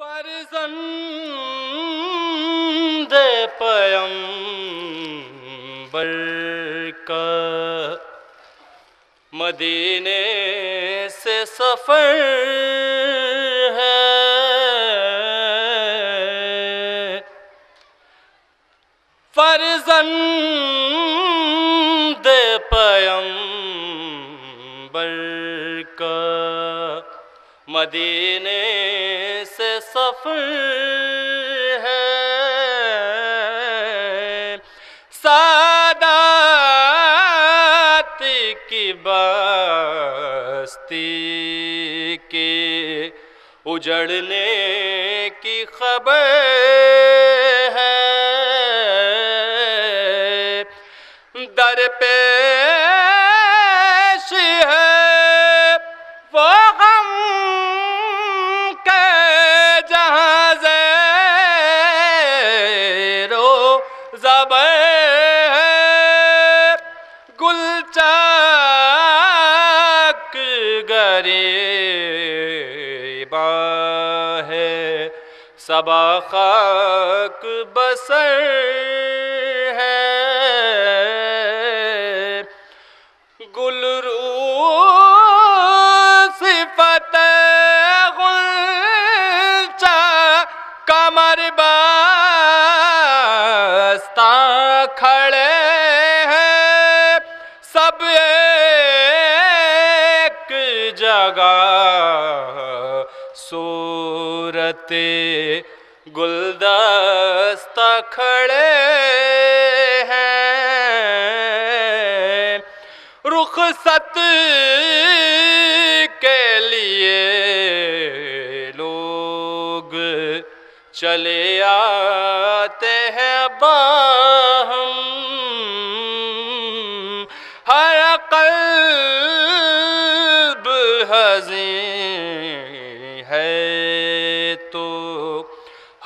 فرزند پیغمبر کا مدینے سے سفر ہے، فرزند پیغمبر کا مدینے سے سفر ہے، سادات کی بستی کے اجڑنے کی خبر ہے، در پیش ہے وہ غم کے جہاں زیر و زبر ہے، گل چاک گریباں ہے، صبا خاک بسر ہے، گل رو صفت غنچہ کمر بستہ کھڑے ہیں، سب ایک جگہ صورت گلدستہ کھڑے ہیں، رخصت کے لیے لوگ چلے آتے ہیں باہم، ہر قلب حزین ہے تو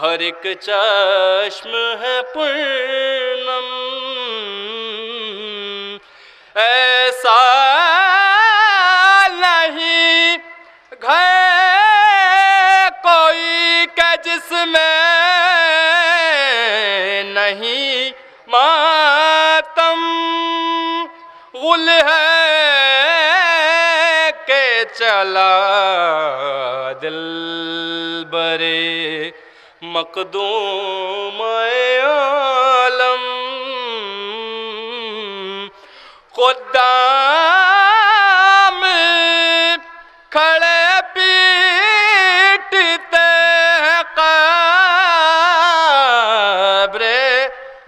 ہر ایک چشم ہے پرنم، ایسا نہیں گھر کوئی کہ جس میں نہیں ماتم، غل ہے کہ چلا دل برے مقدوم عالم، خدام کھڑے پیٹتے ہیں قبر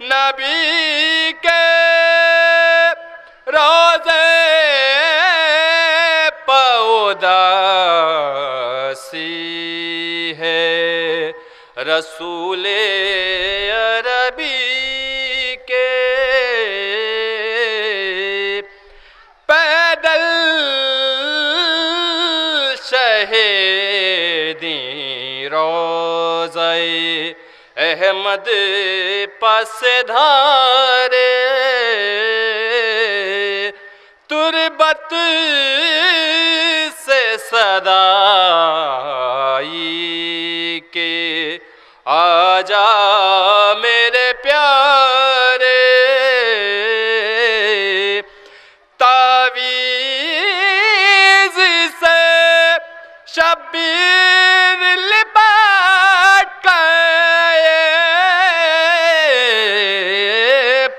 نبی کے، روزے پہ اداسی ہے رسول عربی کے، پیدل شہیدیں روضہ احمد پس دھارے، تربت سے صدائی کے آجا میرے پیارے، تعویذ سے شبیر لپٹ کر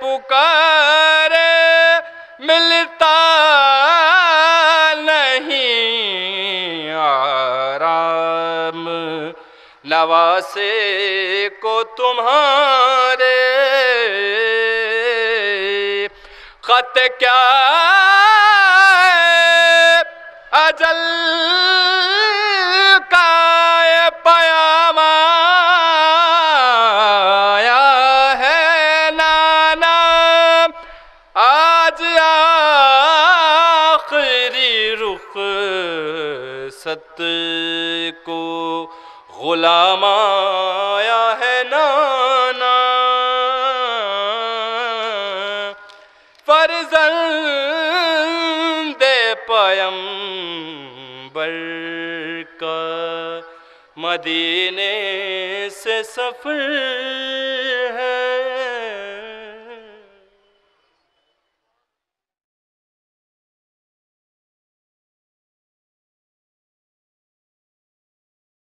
پکارے، ملتا نہیں آرام نواسے کو تمہارے، خط کیا اجل کا یہ پیام آیا ہے نانا، آج آخری رخصت کو غلام آیا ہے نانا، فرزند پیغمبر کا مدینے سے سفر